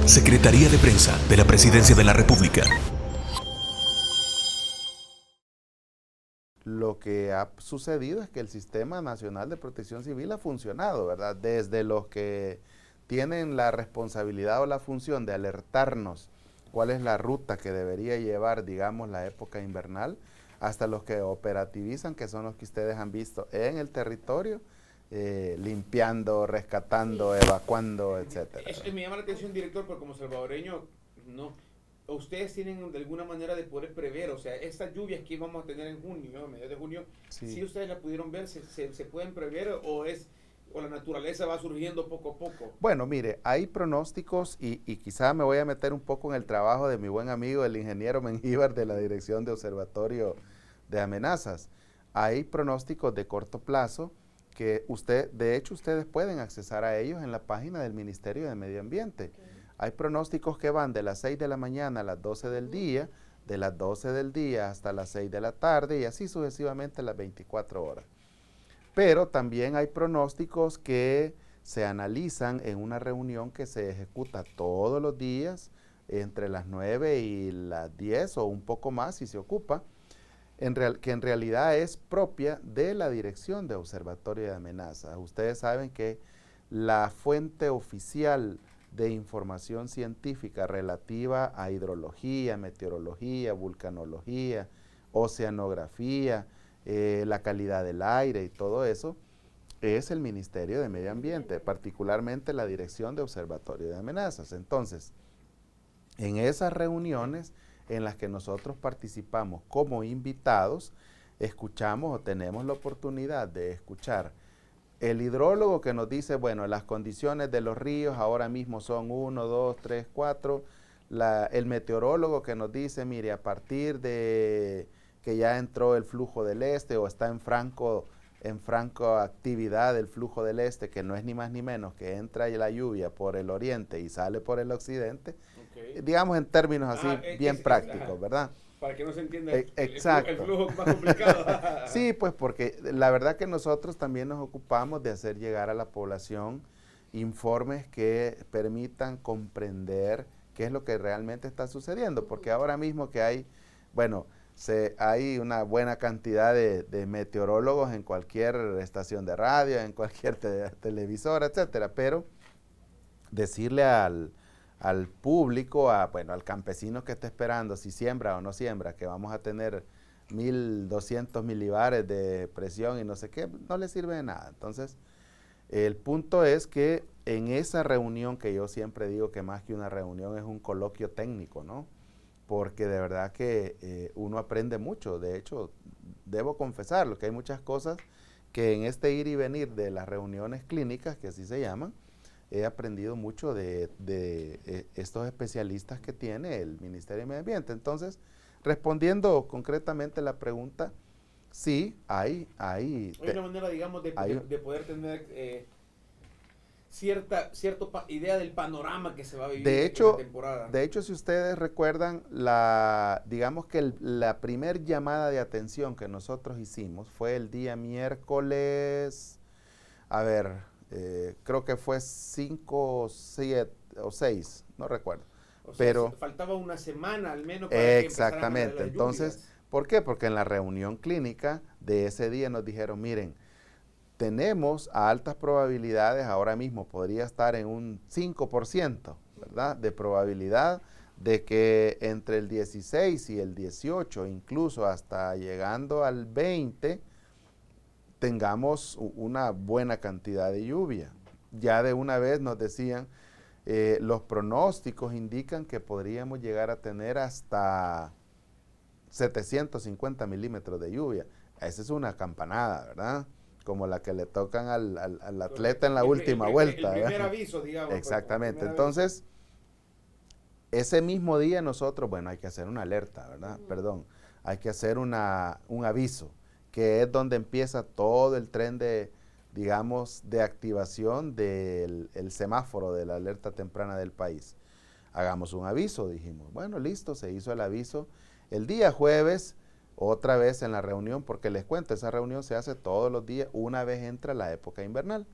Secretaría de Prensa de la Presidencia de la República. Lo que ha sucedido es que el Sistema Nacional de Protección Civil ha funcionado, ¿verdad? Desde los que tienen la responsabilidad o la función de alertarnos cuál es la ruta que debería llevar, digamos, la época invernal, hasta los que operativizan, que son los que ustedes han visto en el territorio, limpiando, rescatando, evacuando, etcétera. Eso me llama la atención, director, porque como salvadoreño, no. Ustedes tienen de alguna manera de poder prever, o sea, estas lluvias que vamos a tener en junio, a mediados de junio, Sí. si ustedes la pudieron ver, ¿se pueden prever o la naturaleza va surgiendo poco a poco? Bueno, mire, hay pronósticos y quizá me voy a meter un poco en el trabajo de mi buen amigo, el ingeniero Mengíbar de la Dirección de Observatorio de Amenazas. Hay pronósticos de corto plazo que de hecho ustedes pueden accesar a ellos en la página del Ministerio de Medio Ambiente. Okay. Hay pronósticos que van de las 6 de la mañana a las 12 del día, de las 12 del día hasta las 6 de la tarde y así sucesivamente las 24 horas. Pero también hay pronósticos que se analizan en una reunión que se ejecuta todos los días entre las 9 y las 10 o un poco más si se ocupa, que en realidad es propia de la Dirección de Observatorio de Amenazas. Ustedes saben que la fuente oficial de información científica relativa a hidrología, meteorología, vulcanología, oceanografía, la calidad del aire y todo eso, es el Ministerio de Medio Ambiente, particularmente la Dirección de Observatorio de Amenazas. Entonces, en esas reuniones en las que nosotros participamos como invitados, escuchamos o tenemos la oportunidad de escuchar el hidrólogo que nos dice, bueno, las condiciones de los ríos ahora mismo son 1, 2, 3, 4, el meteorólogo que nos dice, mire, a partir de que ya entró el flujo del este o está en franco actividad del flujo del este, que no es ni más ni menos que entra la lluvia por el oriente y sale por el occidente, okay. Digamos en términos así bien prácticos, ¿verdad? Para que no se entienda exacto. El flujo más complicado. Sí, pues porque la verdad que nosotros también nos ocupamos de hacer llegar a la población informes que permitan comprender qué es lo que realmente está sucediendo, porque ahora mismo que hay, bueno, hay una buena cantidad de meteorólogos en cualquier estación de radio, en cualquier televisora, etcétera, pero decirle al público, al campesino que está esperando si siembra o no siembra, que vamos a tener 1200 milibares de presión y no sé qué, no le sirve de nada. Entonces, el punto es que en esa reunión, que yo siempre digo que más que una reunión es un coloquio técnico, ¿no? Porque de verdad que uno aprende mucho. De hecho, debo confesarlo, que hay muchas cosas que en este ir y venir de las reuniones clínicas, que así se llaman, he aprendido mucho de estos especialistas que tiene el Ministerio de Medio Ambiente. Entonces, respondiendo concretamente la pregunta, sí, hay una manera, digamos, de poder tener cierta idea del panorama que se va a vivir en la temporada. De hecho, si ustedes recuerdan, digamos que la primer llamada de atención que nosotros hicimos fue el día miércoles, creo que fue 5, 7 o 6, no recuerdo. O sea, pero faltaba una semana al menos para que exactamente. Entonces, ¿por qué? Porque en la reunión clínica de ese día nos dijeron, miren, tenemos a altas probabilidades, ahora mismo podría estar en un 5%, ¿verdad?, de probabilidad de que entre el 16 y el 18, incluso hasta llegando al 20, tengamos una buena cantidad de lluvia. Ya de una vez nos decían, los pronósticos indican que podríamos llegar a tener hasta 750 milímetros de lluvia. Esa es una campanada, ¿verdad? Como la que le tocan al atleta en la última vuelta. El primer aviso, digamos. Exactamente. Entonces, ese mismo día nosotros, hay que hacer una alerta, ¿verdad? Hay que hacer un aviso, que es donde empieza todo el tren de activación del semáforo de la alerta temprana del país. Hagamos un aviso, dijimos. Bueno, listo, se hizo el aviso. El día jueves, otra vez en la reunión, porque les cuento, esa reunión se hace todos los días, una vez entra la época invernal.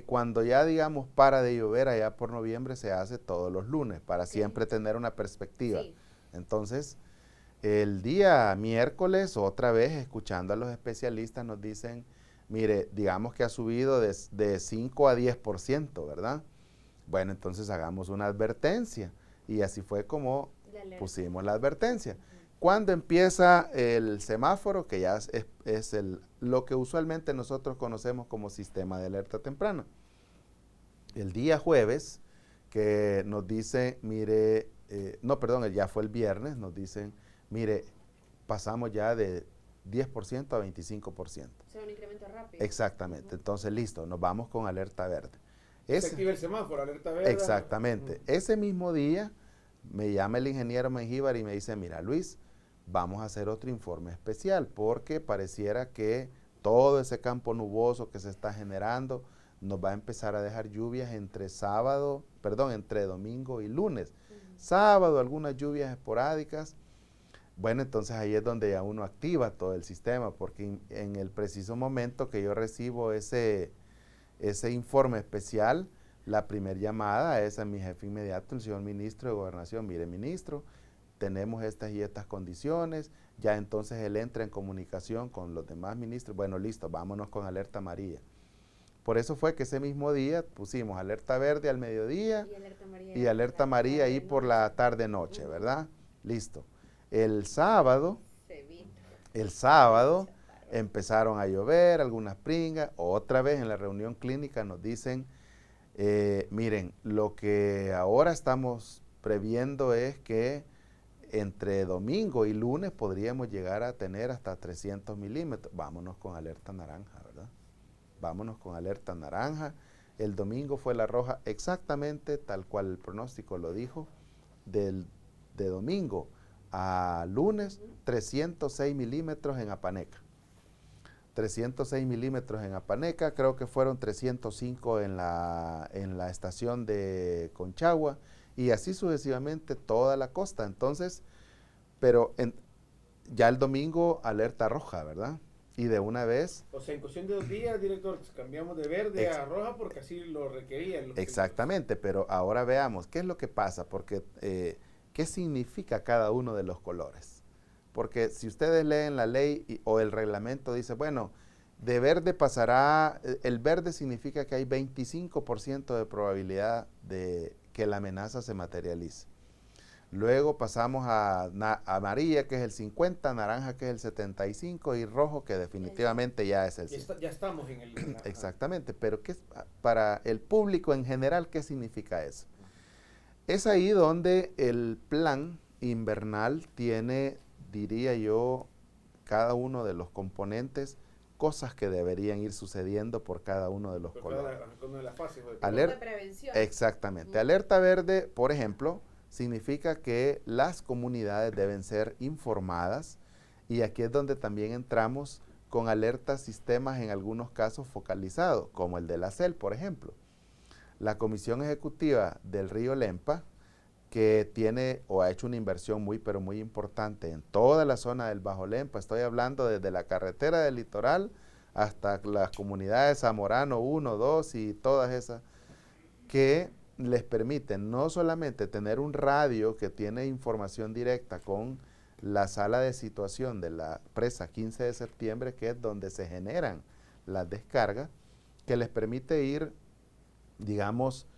cuando ya, digamos, para de llover allá por noviembre, se hace todos los lunes, para siempre tener una perspectiva. Sí. Entonces, el día miércoles, otra vez, escuchando a los especialistas, nos dicen, mire, digamos que ha subido de 5 a 10%, ¿verdad? Bueno, entonces hagamos una advertencia. Y así fue como pusimos la advertencia. Cuando empieza el semáforo, que ya es lo que usualmente nosotros conocemos como sistema de alerta temprana. El día jueves, que nos dice, mire, ya fue el viernes, nos dicen, mire, pasamos ya de 10% a 25%. O sea, un incremento rápido. Exactamente. Entonces, listo, nos vamos con alerta verde. Se activa el semáforo, alerta verde. Exactamente. Ese mismo día me llama el ingeniero Mengíbar y me dice, mira, Luis, vamos a hacer otro informe especial porque pareciera que todo ese campo nuboso que se está generando nos va a empezar a dejar lluvias entre domingo y lunes. Sábado, algunas lluvias esporádicas. Bueno, entonces ahí es donde ya uno activa todo el sistema, porque en el preciso momento que yo recibo ese informe especial, la primera llamada es a mi jefe inmediato, el señor ministro de Gobernación. Mire, ministro, tenemos estas y estas condiciones. Ya entonces él entra en comunicación con los demás ministros. Bueno, listo, vámonos con alerta amarilla. Por eso fue que ese mismo día pusimos alerta verde al mediodía y alerta amarilla ahí por la tarde-noche, ¿verdad? Listo. El sábado empezaron a llover, algunas pringas. Otra vez en la reunión clínica nos dicen, miren, lo que ahora estamos previendo es que entre domingo y lunes podríamos llegar a tener hasta 300 milímetros. Vámonos con alerta naranja, ¿verdad? Vámonos con alerta naranja. El domingo fue la roja exactamente tal cual el pronóstico lo dijo. De domingo a lunes, 306 milímetros en Apaneca. 306 milímetros en Apaneca, creo que fueron 305 en la estación de Conchagua, y así sucesivamente toda la costa. Entonces, pero ya el domingo alerta roja, ¿verdad? Y de una vez... O sea, en cuestión de 2 días, director, cambiamos de verde a roja porque así lo requería. Exactamente, pero ahora veamos, ¿qué es lo que pasa? Porque, ¿qué significa cada uno de los colores? Porque si ustedes leen la ley o el reglamento, dice, bueno, de verde pasará, el verde significa que hay 25% de probabilidad de que la amenaza se materialice. Luego pasamos a amarilla, que es el 50, naranja, que es el 75, y rojo, que definitivamente ya es el 100. Ya estamos en el... Exactamente, pero para el público en general, ¿qué significa eso? Es ahí donde el plan invernal tiene, diría yo, cada uno de los componentes, cosas que deberían ir sucediendo por cada uno de los colores. De prevención. Exactamente. Alerta verde, por ejemplo, significa que las comunidades deben ser informadas, y aquí es donde también entramos con alertas sistemas en algunos casos focalizados, como el de la CEL, por ejemplo. La Comisión Ejecutiva del Río Lempa, que tiene o ha hecho una inversión pero muy importante en toda la zona del Bajo Lempa, estoy hablando desde la carretera del litoral hasta las comunidades Zamorano 1, 2 y todas esas, que les permiten no solamente tener un radio que tiene información directa con la sala de situación de la presa 15 de septiembre, que es donde se generan las descargas, que les permite ir, digamos,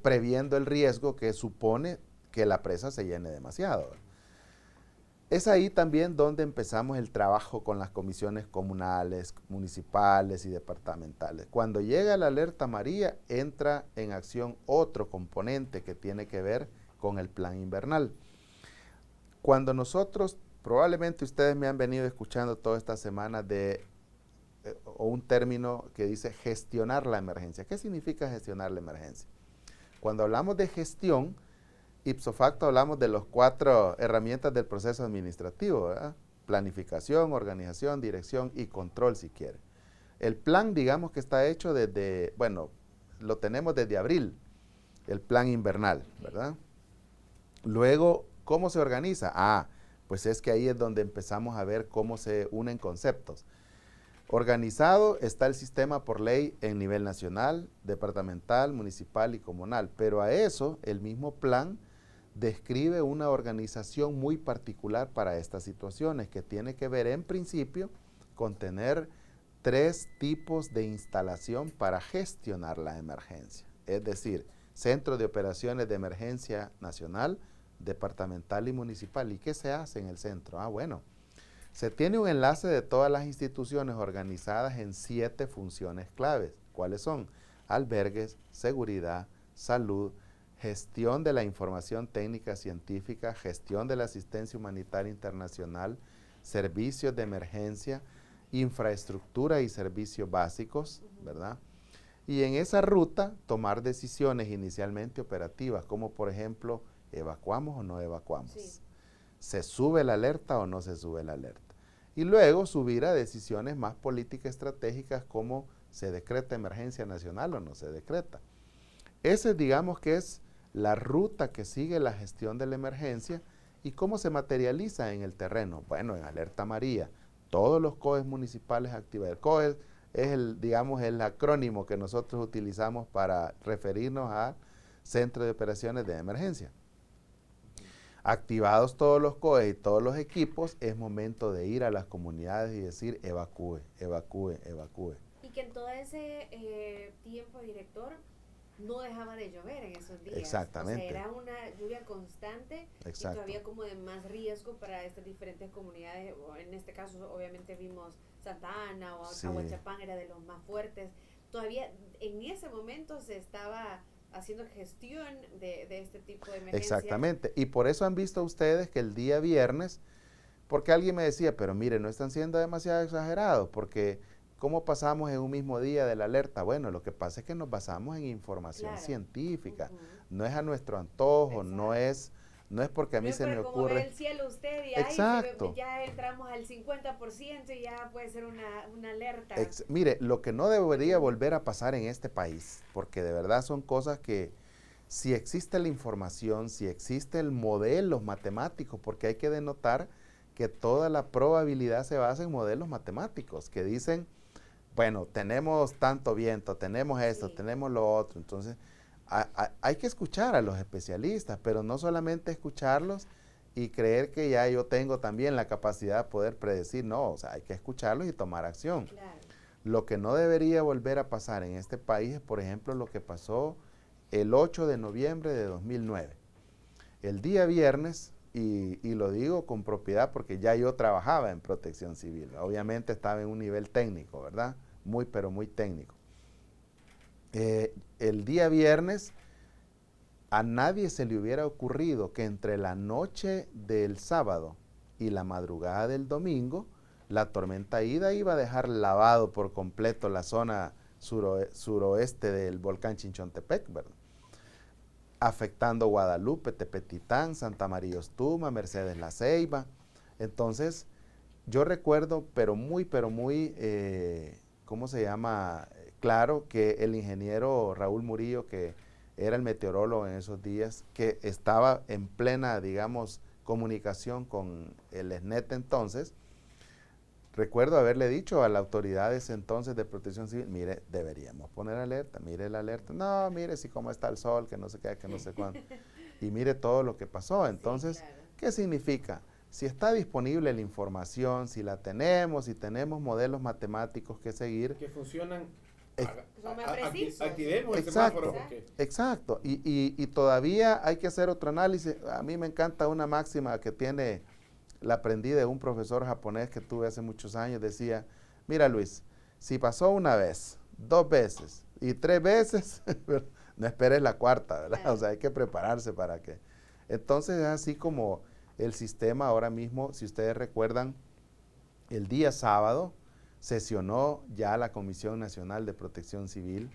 previendo el riesgo que supone que la presa se llene demasiado. Es ahí también donde empezamos el trabajo con las comisiones comunales, municipales y departamentales. Cuando llega la alerta amarilla, entra en acción otro componente que tiene que ver con el plan invernal. Cuando nosotros, probablemente ustedes me han venido escuchando toda esta semana o un término que dice gestionar la emergencia. ¿Qué significa gestionar la emergencia? Cuando hablamos de gestión, ipso facto hablamos de las 4 herramientas del proceso administrativo, ¿verdad? Planificación, organización, dirección y control, si quiere. El plan, digamos que está hecho desde, bueno, lo tenemos desde abril, el plan invernal, ¿verdad? Luego, ¿cómo se organiza? Pues es que ahí es donde empezamos a ver cómo se unen conceptos. Organizado está el sistema por ley en nivel nacional, departamental, municipal y comunal, pero a eso el mismo plan describe una organización muy particular para estas situaciones que tiene que ver en principio con tener 3 tipos de instalación para gestionar la emergencia, es decir, Centro de Operaciones de Emergencia Nacional, Departamental y Municipal. ¿Y qué se hace en el centro? Bueno, se tiene un enlace de todas las instituciones organizadas en 7 funciones claves. ¿Cuáles son? Albergues, seguridad, salud, gestión de la información técnica científica, gestión de la asistencia humanitaria internacional, servicios de emergencia, infraestructura y servicios básicos, ¿verdad? Y en esa ruta tomar decisiones inicialmente operativas, como por ejemplo, ¿evacuamos o no evacuamos? Sí. ¿Se sube la alerta o no se sube la alerta? Y luego subir a decisiones más políticas estratégicas como ¿se decreta emergencia nacional o no se decreta? Ese digamos que es la ruta que sigue la gestión de la emergencia. ¿Y cómo se materializa en el terreno? Bueno, en alerta amarilla, todos los COEs municipales activan. El COE es el acrónimo que nosotros utilizamos para referirnos a Centro de Operaciones de Emergencia. Activados todos los COEs y todos los equipos, es momento de ir a las comunidades y decir evacúe, evacúe, evacúe. Y que en todo ese tiempo, director, no dejaba de llover en esos días. Exactamente. O sea, era una lluvia constante. Exacto. Y todavía como de más riesgo para estas diferentes comunidades. O en este caso, obviamente vimos Santa Ana o sí. Aguachapán era de los más fuertes. Todavía en ese momento se estaba haciendo gestión de este tipo de emergencias. Exactamente. Y por eso han visto ustedes que el día viernes, porque alguien me decía, pero mire, no están siendo demasiado exagerados, porque ¿cómo pasamos en un mismo día de la alerta? Bueno, lo que pasa es que nos basamos en información científica. No es a nuestro antojo, no es porque a mí se me ocurre. Como ve el cielo usted y exacto. Ya entramos al 50% y ya puede ser una alerta. Mire, lo que no debería volver a pasar en este país, porque de verdad son cosas que si existe la información, si existe el modelo matemático, porque hay que denotar que toda la probabilidad se basa en modelos matemáticos que dicen, bueno, tenemos tanto viento, tenemos esto, sí. Tenemos lo otro. Entonces, hay que escuchar a los especialistas, pero no solamente escucharlos y creer que ya yo tengo también la capacidad de poder predecir. No, o sea, hay que escucharlos y tomar acción. Claro. Lo que no debería volver a pasar en este país es, por ejemplo, lo que pasó el 8 de noviembre de 2009. El día viernes, y lo digo con propiedad porque ya yo trabajaba en protección civil, obviamente estaba en un nivel técnico, ¿verdad? Muy, pero muy técnico. El día viernes a nadie se le hubiera ocurrido que entre la noche del sábado y la madrugada del domingo, la tormenta Ida iba a dejar lavado por completo la zona suroeste del volcán Chinchontepec, ¿verdad? Afectando Guadalupe, Tepetitán, Santa María Ostuma, Mercedes La Ceiba. Entonces, yo recuerdo, pero muy, ¿cómo se llama? Claro que el ingeniero Raúl Murillo, que era el meteorólogo en esos días, que estaba en plena, digamos, comunicación con el SNET entonces, recuerdo haberle dicho a las autoridades entonces de protección civil, mire, deberíamos poner alerta, mire la alerta. No, mire si cómo está el sol, que no sé qué, que no sé cuánto. Y mire todo lo que pasó. Entonces, sí, claro. ¿Qué significa? Si está disponible la información, si la tenemos, si tenemos modelos matemáticos que seguir. Que funcionan. Son más precisos. Activemos el exacto, semáforo. Porque... exacto. Y todavía hay que hacer otro análisis. A mí me encanta una máxima que tiene... La aprendí de un profesor japonés que tuve hace muchos años. Decía, mira Luis, si pasó una vez, 2 veces y 3 veces, no esperes la cuarta, ¿verdad? O sea, hay que prepararse para que... Entonces es así como el sistema ahora mismo, si ustedes recuerdan, el día sábado sesionó ya la Comisión Nacional de Protección Civil.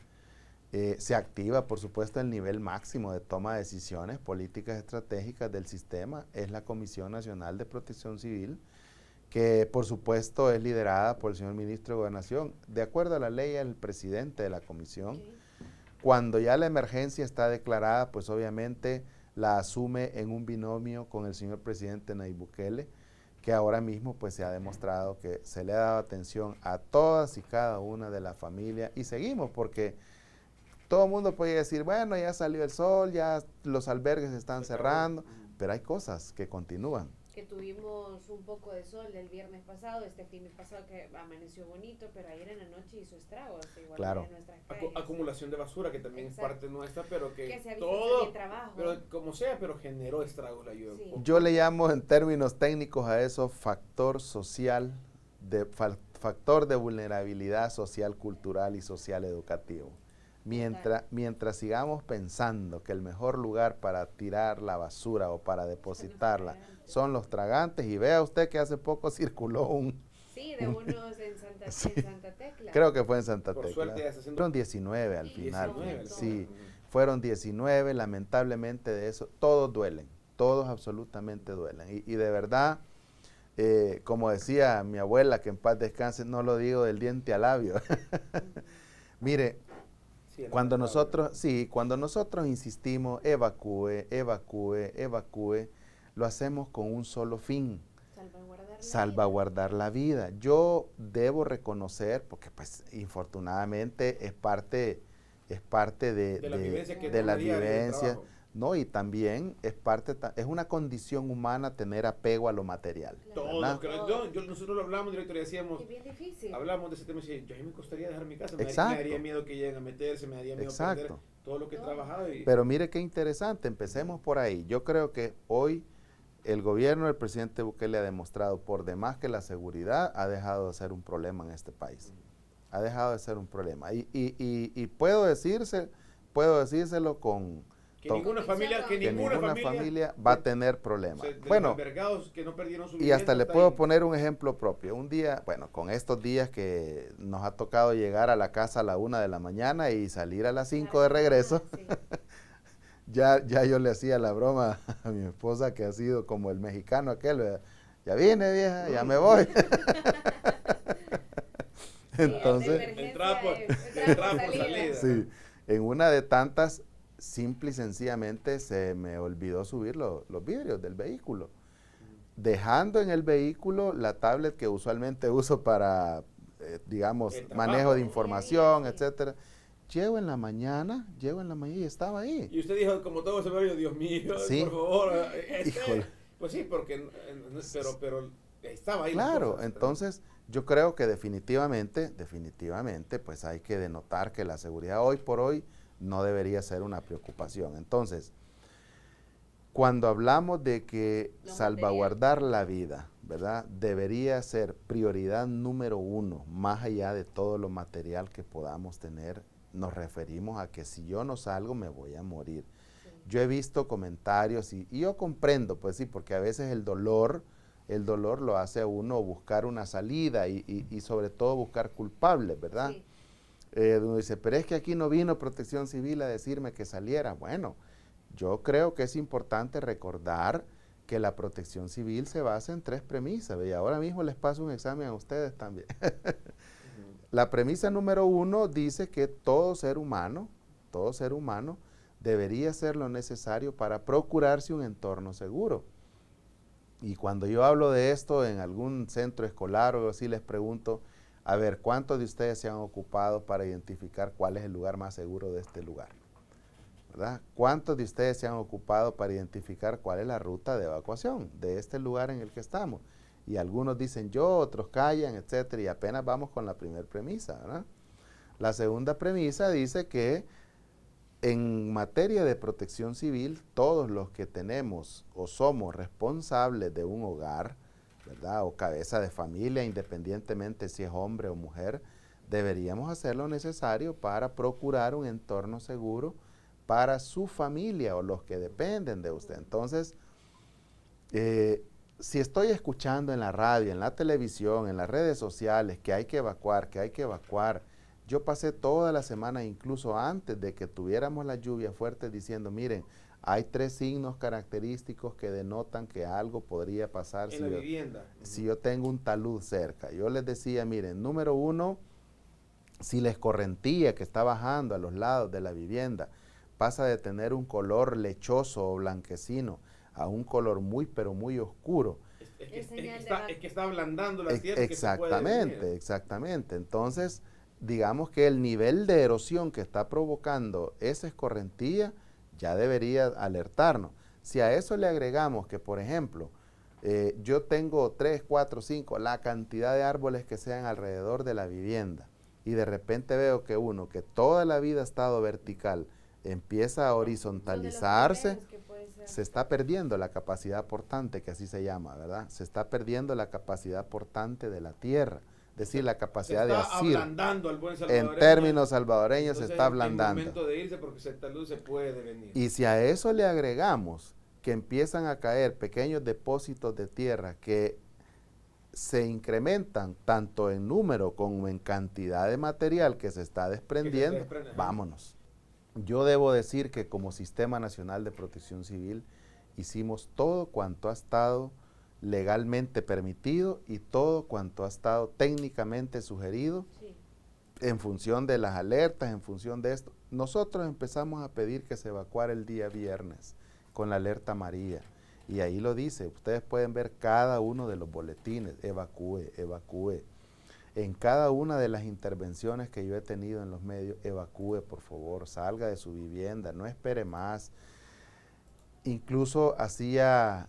Se activa, por supuesto, el nivel máximo de toma de decisiones políticas estratégicas del sistema, es la Comisión Nacional de Protección Civil, que por supuesto es liderada por el señor Ministro de Gobernación, de acuerdo a la ley, el presidente de la comisión. Okay. Cuando ya la emergencia está declarada, pues obviamente la asume en un binomio con el señor presidente Nayib Bukele, que ahora mismo pues se ha demostrado que se le ha dado atención a todas y cada una de las familias y seguimos porque todo el mundo puede decir, bueno, ya salió el sol, ya los albergues se están cerrando, pero hay cosas que continúan. Que tuvimos un poco de sol el viernes pasado, este fin de pasado que amaneció bonito, pero ayer en la noche hizo estragos, igual Claro. en nuestras calles. Acumulación de basura, que también Exacto. es parte nuestra, pero que se ha visto todo, también trabajo. pero como sea, pero generó estragos la lluvia. Sí. Yo le llamo en términos técnicos a eso factor social, factor de vulnerabilidad social, cultural y social educativo. Mientras sigamos pensando que el mejor lugar para tirar la basura o para depositarla son los tragantes, y vea usted que hace poco circuló Sí, de unos en Santa, Sí. en Santa Tecla. creo que fue en Santa Por Tecla. suerte ya está haciendo- Fueron 19 al final. 19, Sí, ¿no? fueron 19, lamentablemente de eso, todos duelen, todos absolutamente duelen. Y de verdad, como decía mi abuela, que en paz descanse, no lo digo del diente al labio. Mire, Sí, cuando lamentable. cuando nosotros insistimos, evacúe, lo hacemos con un solo fin, salvaguardar la vida. Yo debo reconocer, porque pues infortunadamente es parte de la vivencia que de toma la día a día de vivencia, trabajo. ¿no? Y también es una condición humana tener apego a lo material. Todo, ¿verdad? nosotros lo hablamos, director, y decíamos, Es bien difícil. hablamos de ese tema y decía, yo a mí me costaría dejar mi casa, me Exacto. daría miedo que lleguen a meterse, me daría miedo Exacto. perder todo lo que he trabajado. Y, Pero mire qué interesante, empecemos por ahí. Yo creo que hoy el gobierno del presidente Bukele ha demostrado por demás que la seguridad ha dejado de ser un problema en este país. Ha dejado de ser un problema. Y puedo decírselo con que ninguna familia, que ninguna familia va a tener problemas. o sea, de los Bueno, albergados que no perdieron su y hasta vivienda, le está puedo ahí. poner un ejemplo propio. Un día, bueno, con estos días que nos ha tocado llegar a la casa a la 1 de la mañana y salir a las 5 de regreso, Sí. ya yo le hacía la broma a mi esposa que ha sido como el mexicano aquel, ¿verdad? Ya vine, vieja, ya me voy. Entonces, Entrada por salida. sí, en una de tantas, simple y sencillamente se me olvidó subir los vidrios del vehículo, dejando en el vehículo la tablet que usualmente uso para, digamos, El trabajo, manejo de ¿no? información, Sí. etcétera. Llego en la mañana y estaba ahí. Y usted dijo, como todo ese barrio, Dios mío, Sí. por favor. Híjole. Pues sí, porque, pero estaba ahí. las Claro, cosas, entonces yo creo que definitivamente, pues hay que denotar que la seguridad hoy por hoy no debería ser una preocupación. Entonces, cuando hablamos de que Lo salvaguardar la vida, ¿verdad? Debería ser prioridad número 1, más allá de todo lo material que podamos tener, nos referimos a que si yo no salgo me voy a morir. Sí. Yo he visto comentarios y yo comprendo, pues sí, porque a veces el dolor lo hace a uno buscar una salida y sobre todo buscar culpables, ¿verdad? Sí. Uno dice, pero es que aquí no vino Protección Civil a decirme que saliera. Bueno, yo creo que es importante recordar que la Protección Civil se basa en 3 premisas, y ahora mismo les paso un examen a ustedes también. La premisa número 1 dice que todo ser humano debería hacer lo necesario para procurarse un entorno seguro. Y cuando yo hablo de esto en algún centro escolar o algo así, les pregunto, a ver, ¿cuántos de ustedes se han ocupado para identificar cuál es el lugar más seguro de este lugar? ¿Verdad? ¿Cuántos de ustedes se han ocupado para identificar cuál es la ruta de evacuación de este lugar en el que estamos? Y algunos dicen yo, otros callan, etcétera, y apenas vamos con la primera premisa, ¿verdad? La segunda premisa dice que en materia de protección civil, todos los que tenemos o somos responsables de un hogar, ¿verdad? O cabeza de familia, independientemente si es hombre o mujer, deberíamos hacer lo necesario para procurar un entorno seguro para su familia o los que dependen de usted. Entonces, si estoy escuchando en la radio, en la televisión, en las redes sociales que hay que evacuar, yo pasé toda la semana, incluso antes de que tuviéramos la lluvia fuerte, diciendo, miren, hay 3 signos característicos que denotan que algo podría pasar en la vivienda. si yo tengo un talud cerca. Yo les decía, miren, número 1, si la escorrentía que está bajando a los lados de la vivienda pasa de tener un color lechoso o blanquecino a un color muy, pero muy oscuro, Es que está ablandando la tierra. Exactamente, exactamente. Entonces, digamos que el nivel de erosión que está provocando esa escorrentía ya debería alertarnos. Si a eso le agregamos que, por ejemplo, yo tengo 3, 4, 5, la cantidad de árboles que sean alrededor de la vivienda, y de repente veo que uno que toda la vida ha estado vertical empieza a horizontalizarse, se está perdiendo la capacidad portante, que así se llama, ¿verdad? Se está perdiendo la capacidad portante de la tierra, es decir, la capacidad de asir. Ablandando al buen salvadoreño. En términos salvadoreños se está ablandando. Es momento de irse porque esta luz se puede venir. Y si a eso le agregamos que empiezan a caer pequeños depósitos de tierra que se incrementan tanto en número como en cantidad de material que se está desprendiendo, vámonos. Yo debo decir que como Sistema Nacional de Protección Civil hicimos todo cuanto ha estado legalmente permitido y todo cuanto ha estado técnicamente sugerido, sí, en función de las alertas, en función de esto. Nosotros empezamos a pedir que se evacuara el día viernes con la alerta María, y ahí lo dice, ustedes pueden ver cada uno de los boletines, evacúe, evacúe. En cada una de las intervenciones que yo he tenido en los medios, evacúe, por favor, salga de su vivienda, no espere más. Incluso hacía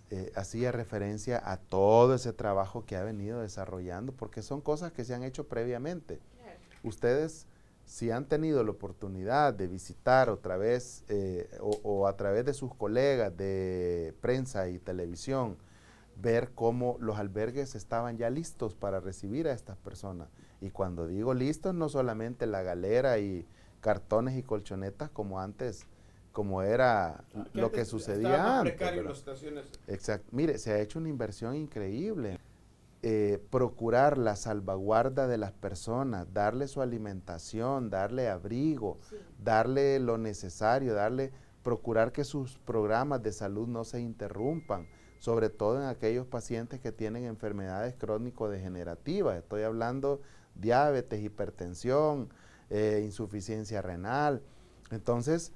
referencia a todo ese trabajo que ha venido desarrollando, porque son cosas que se han hecho previamente. Claro. Ustedes, si han tenido la oportunidad de visitar otra vez o a través de sus colegas de prensa y televisión, ver cómo los albergues estaban ya listos para recibir a estas personas. Y cuando digo listos, no solamente la galera y cartones y colchonetas como antes, como era lo que sucedía antes. Exacto. Mire, se ha hecho una inversión increíble. Procurar la salvaguarda de las personas, darle su alimentación, darle abrigo, sí, darle lo necesario, procurar que sus programas de salud no se interrumpan, sobre todo en aquellos pacientes que tienen enfermedades crónico-degenerativas. Estoy hablando diabetes, hipertensión, insuficiencia renal. Entonces,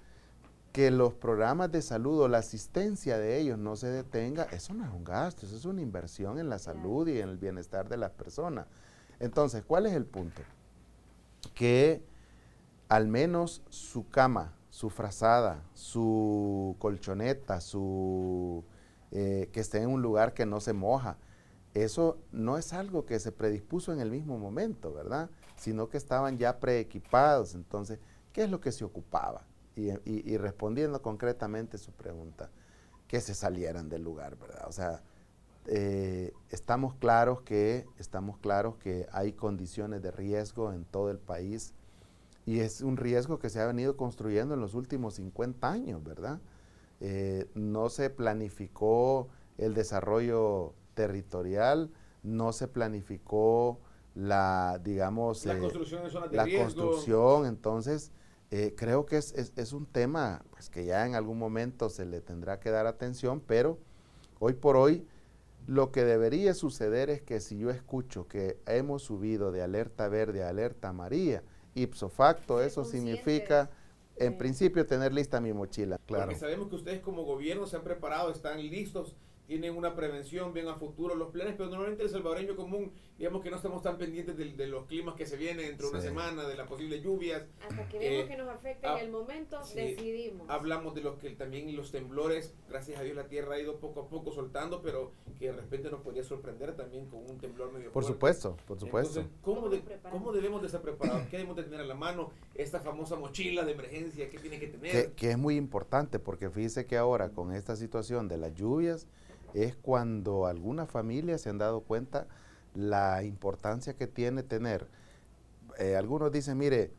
que los programas de salud o la asistencia de ellos no se detenga, eso no es un gasto, eso es una inversión en la salud y en el bienestar de las personas. Entonces, ¿cuál es el punto? Que al menos su cama, su frazada, su colchoneta, que esté en un lugar que no se moja, eso no es algo que se predispuso en el mismo momento, ¿verdad? Sino que estaban ya preequipados. Entonces, ¿qué es lo que se ocupaba? Y respondiendo concretamente su pregunta, que se salieran del lugar, ¿verdad? O sea, estamos claros que hay condiciones de riesgo en todo el país, y es un riesgo que se ha venido construyendo en los últimos 50 años, ¿verdad? No se planificó el desarrollo territorial, no se planificó la construcción en zonas de riesgo. Entonces, creo que es un tema pues, que ya en algún momento se le tendrá que dar atención, pero hoy por hoy lo que debería suceder es que si yo escucho que hemos subido de alerta verde a alerta amarilla, ipso facto eso significa, en principio, tener lista mi mochila. Claro. Porque sabemos que ustedes como gobierno se han preparado, están listos, tienen una prevención, ven a futuro los planes, pero normalmente el salvadoreño común, digamos que no estamos tan pendientes de los climas que se vienen dentro de una semana, de las posibles lluvias. Hasta que vemos que nos afecta en el momento, decidimos. Hablamos de los que también los temblores, gracias a Dios la tierra ha ido poco a poco soltando, pero que de repente nos podría sorprender también con un temblor medio fuerte. Por supuesto. Entonces, ¿cómo debemos de estar preparados? ¿Qué debemos de tener a la mano? Esta famosa mochila de emergencia, ¿qué tiene que tener? Que es muy importante, porque fíjese que ahora con esta situación de las lluvias, es cuando algunas familias se han dado cuenta la importancia que tiene tener. Algunos dicen, mire,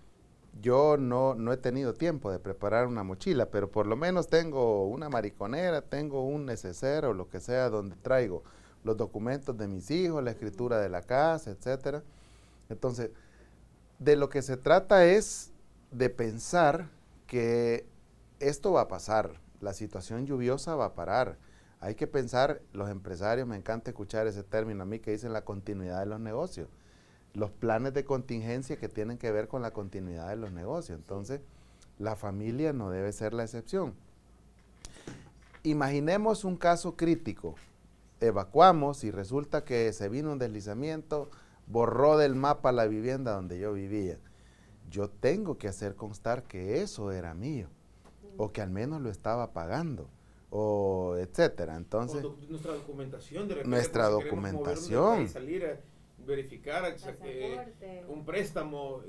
yo no he tenido tiempo de preparar una mochila, pero por lo menos tengo una mariconera, tengo un neceser o lo que sea donde traigo los documentos de mis hijos, la escritura de la casa, etcétera. Entonces, de lo que se trata es de pensar que esto va a pasar, la situación lluviosa va a parar. Hay que pensar, los empresarios, me encanta escuchar ese término a mí que dicen la continuidad de los negocios, los planes de contingencia que tienen que ver con la continuidad de los negocios. Entonces, la familia no debe ser la excepción. Imaginemos un caso crítico, evacuamos y resulta que se vino un deslizamiento, borró del mapa la vivienda donde yo vivía. Yo tengo que hacer constar que eso era mío, o que al menos lo estaba pagando, o etcétera. Entonces, nuestra documentación de repente, nuestra documentación, salir a verificar un préstamo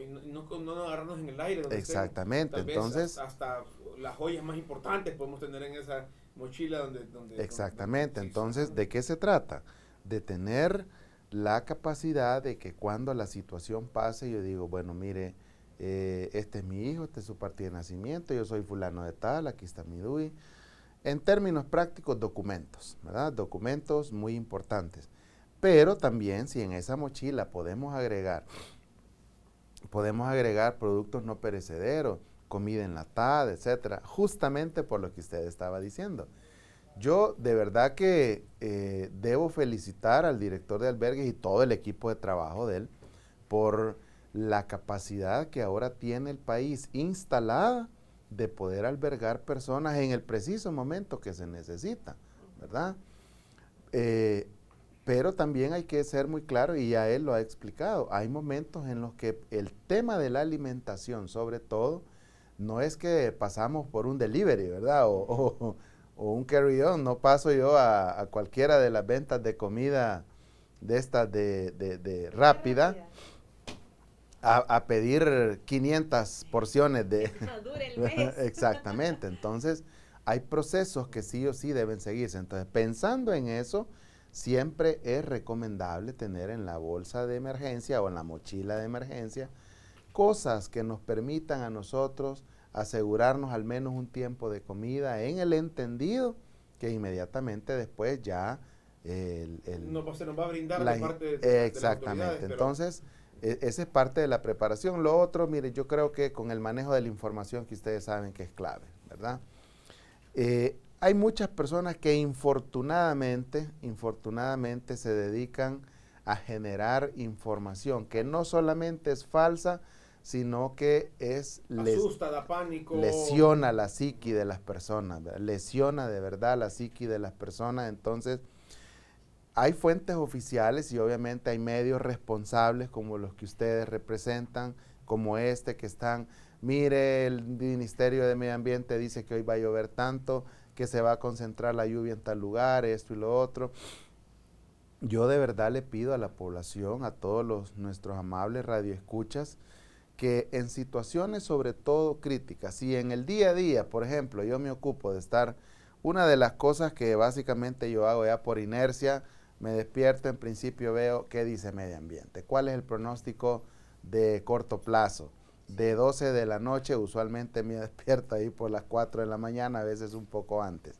y no agarrarnos en el aire. Exactamente. Tal vez entonces hasta las joyas más importantes podemos tener en esa mochila donde exactamente. Donde, entonces, ¿de qué se trata? De tener la capacidad de que cuando la situación pase, yo digo, bueno, mire, este es mi hijo, este es su partida de nacimiento, yo soy fulano de tal, aquí está mi DUI. En términos prácticos, documentos, ¿verdad? Documentos muy importantes. Pero también, si en esa mochila podemos agregar productos no perecederos, comida enlatada, etcétera, justamente por lo que usted estaba diciendo. Yo de verdad que debo felicitar al director de albergues y todo el equipo de trabajo de él por la capacidad que ahora tiene el país instalada de poder albergar personas en el preciso momento que se necesita, ¿verdad? Pero también hay que ser muy claro, y ya él lo ha explicado, hay momentos en los que el tema de la alimentación, sobre todo, no es que pasamos por un delivery, ¿verdad? O un carry-on, no paso yo a cualquiera de las ventas de comida de estas de rápida a pedir 500 porciones de... No dure el mes. Exactamente, entonces hay procesos que sí o sí deben seguirse. Entonces, pensando en eso, siempre es recomendable tener en la bolsa de emergencia o en la mochila de emergencia cosas que nos permitan a nosotros asegurarnos al menos un tiempo de comida, en el entendido que inmediatamente después ya se nos va a brindar de parte de exactamente. las autoridades, Entonces, esa es parte de la preparación. Lo otro, mire, yo creo que con el manejo de la información, que ustedes saben que es clave, ¿verdad? Hay muchas personas que infortunadamente se dedican a generar información que no solamente es falsa, sino que asusta, da pánico, lesiona la psiqui de las personas, ¿verdad? Lesiona de verdad la psiqui de las personas. Entonces, hay fuentes oficiales y obviamente hay medios responsables como los que ustedes representan, como que están, mire, el Ministerio de Medio Ambiente dice que hoy va a llover tanto, que se va a concentrar la lluvia en tal lugar, esto y lo otro. Yo de verdad le pido a la población, a todos nuestros amables radioescuchas, que en situaciones sobre todo críticas, si en el día a día, por ejemplo, yo me ocupo de estar, una de las cosas que básicamente yo hago ya por inercia, me despierto, en principio veo qué dice Medio Ambiente, cuál es el pronóstico de corto plazo, de 12 de la noche, usualmente me despierto ahí por las 4 de la mañana, a veces un poco antes.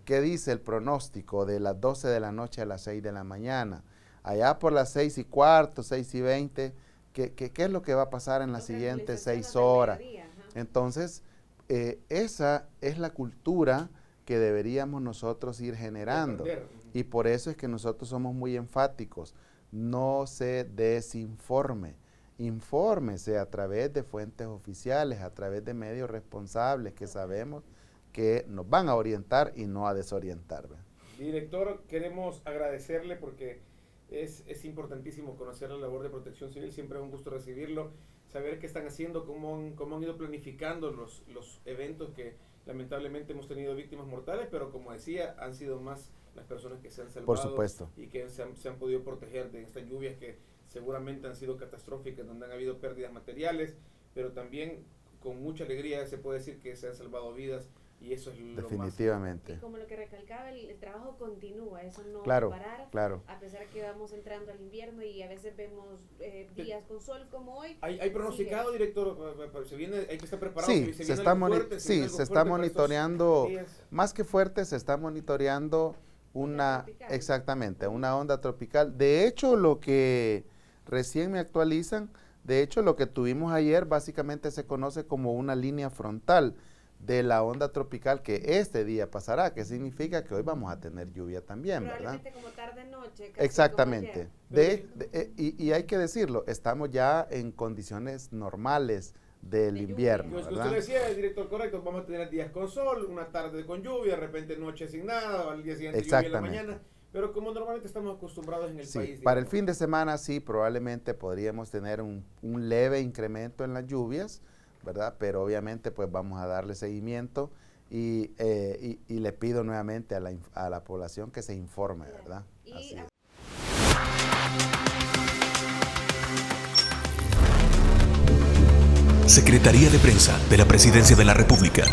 ¿Qué dice el pronóstico de las 12 de la noche a las 6 de la mañana? Allá por las 6:15, 6:20, ¿qué es lo que va a pasar en las siguientes 6 horas? Entonces, esa es la cultura que deberíamos nosotros ir generando. Y por eso es que nosotros somos muy enfáticos. No se desinforme. Infórmese a través de fuentes oficiales, a través de medios responsables que sabemos que nos van a orientar y no a desorientar, ¿verdad? Director, queremos agradecerle porque es importantísimo conocer la labor de Protección Civil, siempre es un gusto recibirlo, saber qué están haciendo, cómo han ido planificando los eventos que lamentablemente hemos tenido víctimas mortales, pero como decía, han sido más las personas que se han salvado. Por supuesto. Y que se han podido proteger de estas lluvias que seguramente han sido catastróficas, donde han habido pérdidas materiales, pero también con mucha alegría se puede decir que se han salvado vidas. Y eso es lo definitivamente. Y como lo que recalcaba, el trabajo continúa, eso no claro, va a parar, claro. A pesar de que vamos entrando al invierno y a veces vemos días con sol como hoy. ¿Hay pronosticado, director? Hay que estar preparado. Sí, se está monitoreando, más que fuerte, se está monitoreando una onda tropical. De hecho, lo que recién me actualizan, lo que tuvimos ayer básicamente se conoce como una línea frontal de la onda tropical que este día pasará, que significa que hoy vamos a tener lluvia también, ¿verdad? Como tarde-noche. Exactamente. Y hay que decirlo, estamos ya en condiciones normales del invierno, ¿verdad? Usted decía, el director, correcto, vamos a tener días con sol, una tarde con lluvia, de repente noche sin nada, al día siguiente lluvia en la mañana, pero como normalmente estamos acostumbrados en el Sí, país. para el digamos. fin de semana sí, probablemente podríamos tener un leve incremento en las lluvias, ¿verdad? Pero obviamente pues vamos a darle seguimiento y le pido nuevamente a la población que se informe, ¿verdad? Y Así es. Secretaría de Prensa de la Presidencia de la República.